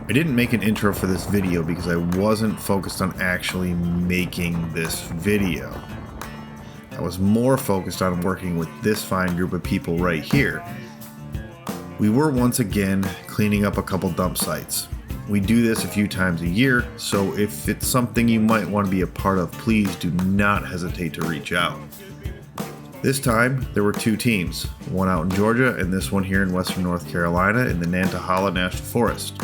I didn't make an intro for this video because I wasn't focused on actually making this video. I was more focused on working with this fine group of people right here. We were once again cleaning up a couple dump sites. We do this a few times a year, so if it's something you might want to be a part of, please do not hesitate to reach out. This time, there were two teams, one out in Georgia and this one here in western North Carolina in the Nantahala National Forest.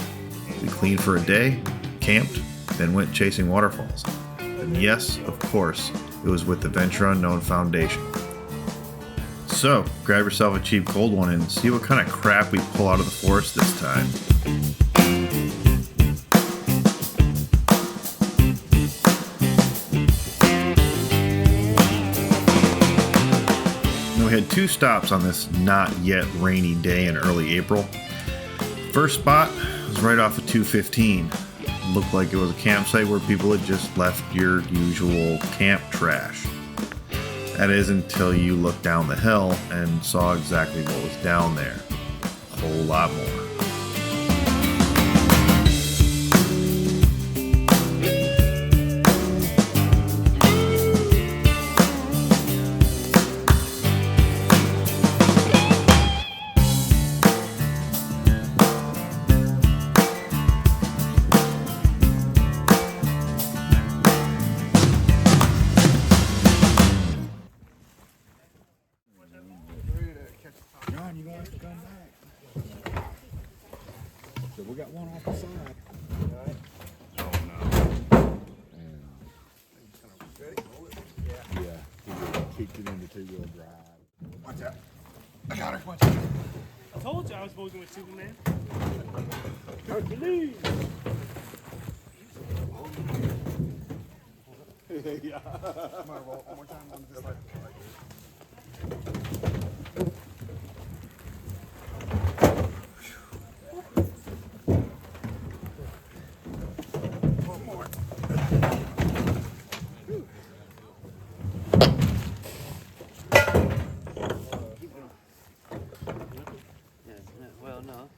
We cleaned for a day, camped, then went chasing waterfalls. And yes, of course, it was with the Venture Unknown Foundation. So, grab yourself a cheap cold one and see what kind of crap we pull out of the forest this time. We had two stops on this not yet rainy day in early April. First spot was right off of 215. Looked like it was a campsite where people had just left your usual camp trash. That is until you looked down the hill and saw exactly what was down there. A whole lot more. John, you're gonna have to come back. So we got one off the side. Alright. Oh no. Yeah, he kicked it into two-wheel drive. Watch out. I got her. Watch out. I told you I was working with Superman. Hercules! Yeah. Come on, roll one more time. I'm just like Well, no.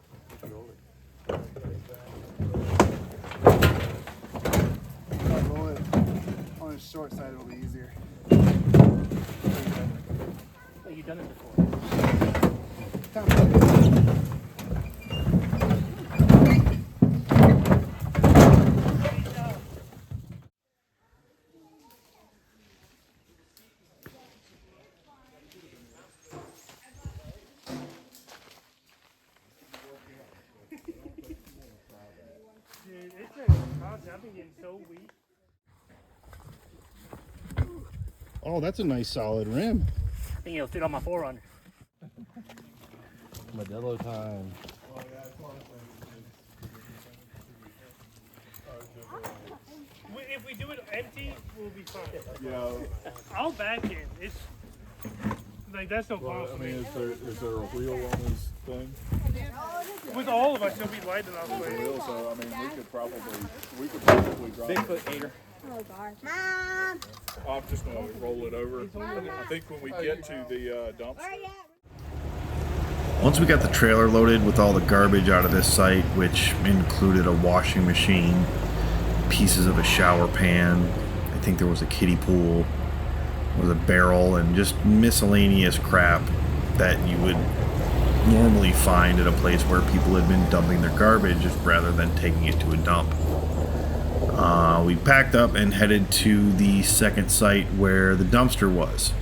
roll it on the short side. It'll be easier. Oh, you've done it before. Dude, it's been constant. I've been getting so weak. Oh, that's a nice solid rim. I think it'll fit on my forerunner. Modelo time. If we do it empty, we'll be fine. Yeah. I'll back in. It's like that's no problem for me. Is there a wheel on this thing? With all of us, it'll be light enough. Wheel, so I mean, we could probably drive. Bigfoot hater. Oh gosh. Mom! I'm just gonna roll it over. I think when we get to the dumpster. Where you at? Once we got the trailer loaded with all the garbage out of this site, which included a washing machine, pieces of a shower pan, I think there was a kiddie pool, there was a barrel, and just miscellaneous crap that you would normally find at a place where people had been dumping their garbage rather than taking it to a dump. We packed up and headed to the second site where the dumpster was.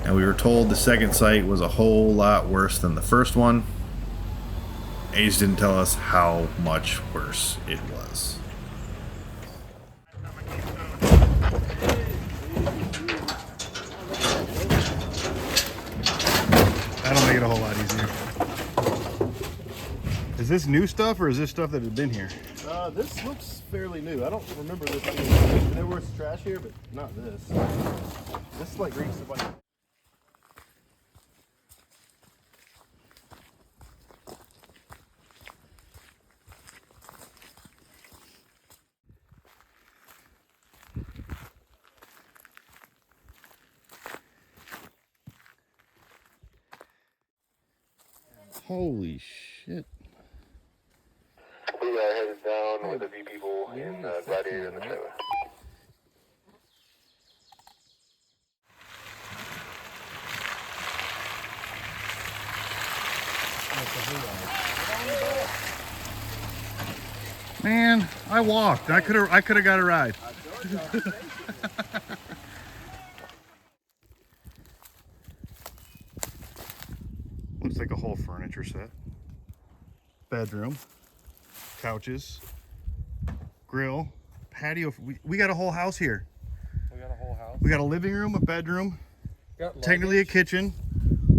And we were told the second site was a whole lot worse than the first one. They just didn't tell us how much worse it was. That'll make it a whole lot easier. Is this new stuff or is this stuff that had been here? This looks fairly new. I don't remember this being. There was trash here, but not this. This like reeks of like. Holy shit. headed down with a few people in Gladiator and the trailer. Man, I walked. I could have got a ride. Looks like a whole furniture set. Bedroom, couches, grill, patio. We got a whole house here. We got a whole house. We got a living room, a bedroom, technically a kitchen,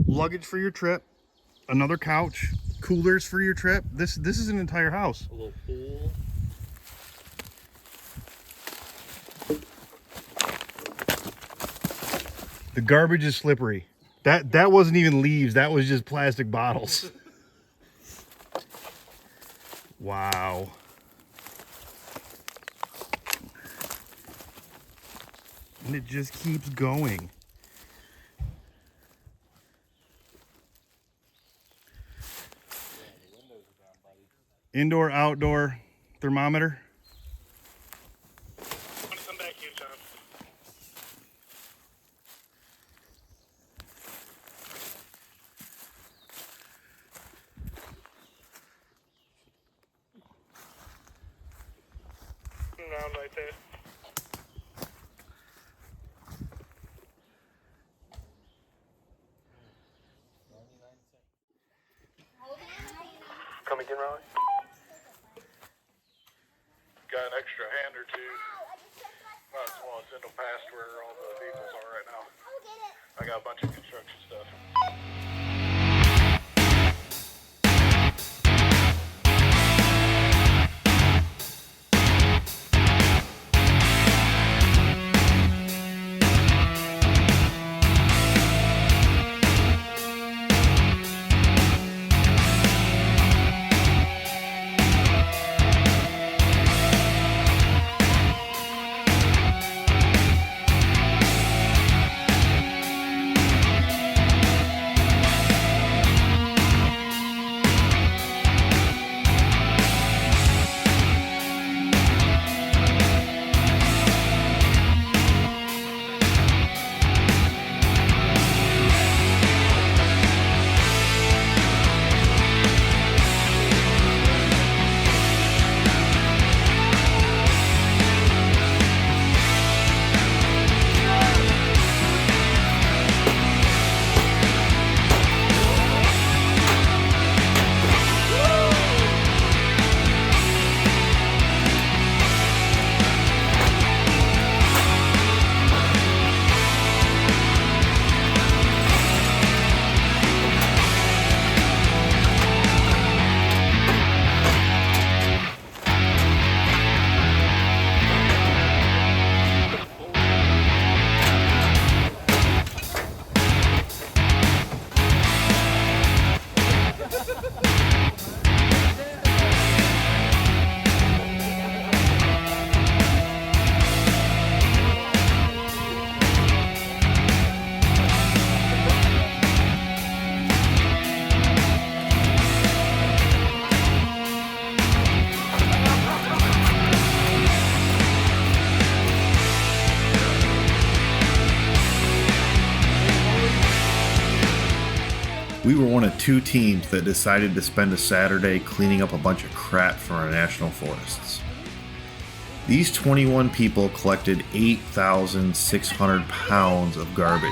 luggage for your trip, another couch, coolers for your trip. This is an entire house. A little pool. The garbage is slippery. That wasn't even leaves. That was just plastic bottles. Wow. And it just keeps going. Indoor, outdoor thermometer. Come back here, John. Around right there. Come again, Riley? Got an extra hand or two. Might as well send them past where all the vehicles are right now. I got a bunch of construction stuff. We were one of two teams that decided to spend a Saturday cleaning up a bunch of crap from our national forests. These 21 people collected 8,600 pounds of garbage.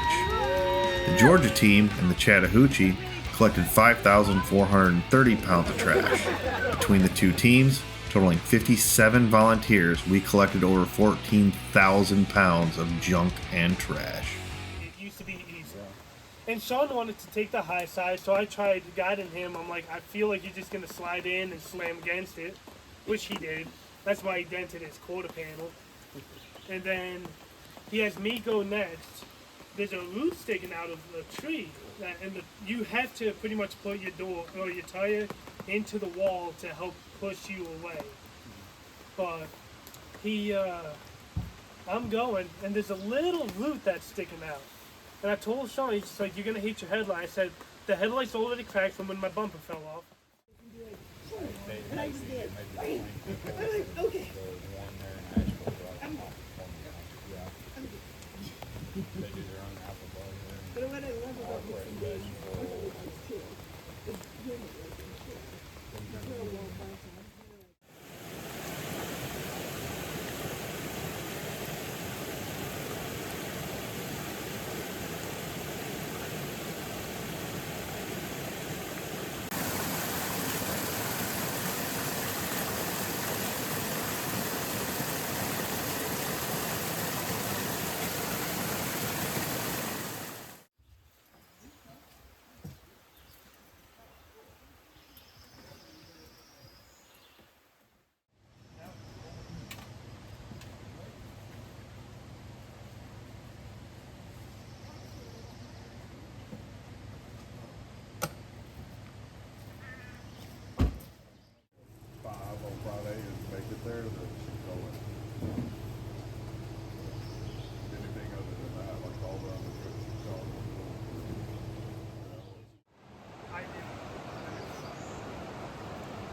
The Georgia team and the Chattahoochee collected 5,430 pounds of trash. Between the two teams, totaling 57 volunteers, we collected over 14,000 pounds of junk and trash. It used to be easy. And Sean wanted to take the high side, so I tried guiding him. I'm like, I feel like you're just going to slide in and slam against it, which he did. That's why he dented his quarter panel. And then he has me go next. There's a root sticking out of the tree, you have to pretty much put your door or your tire into the wall to help push you away. But I'm going, and there's a little root that's sticking out. And I told Sean, he's just like, you're gonna hate your headlight. I said, the headlight's already cracked from when my bumper fell off. Okay. But what I love about this too is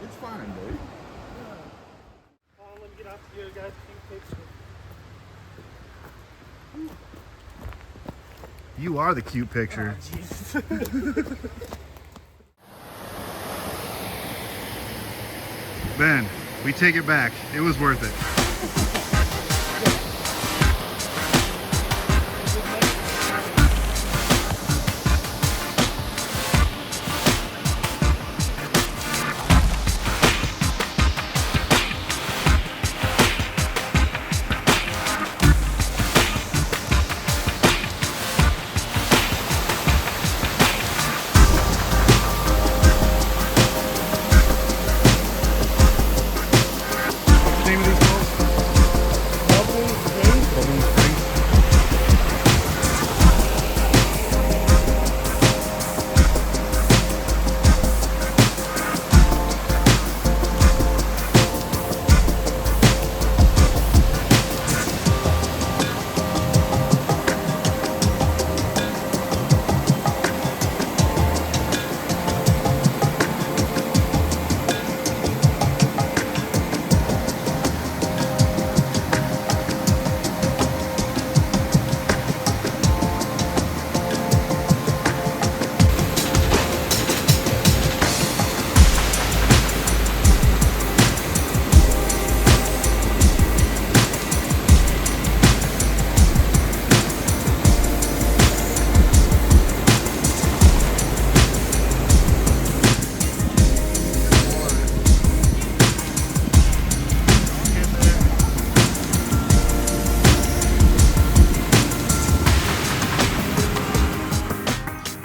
It's fine, dude. Let me get out to you guys. Cute picture. You are the cute picture. Oh, Jesus. Ben, we take it back. It was worth it.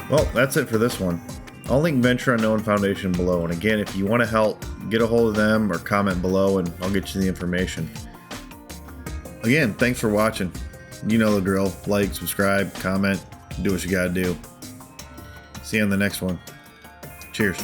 Well, that's it for this one. I'll link Venture Unknown Foundation below, and again, if you want to help, get a hold of them or comment below and I'll get you the information. Again, thanks for watching. You know the drill. Like, subscribe, comment, do what you gotta do. See you on the next one. Cheers.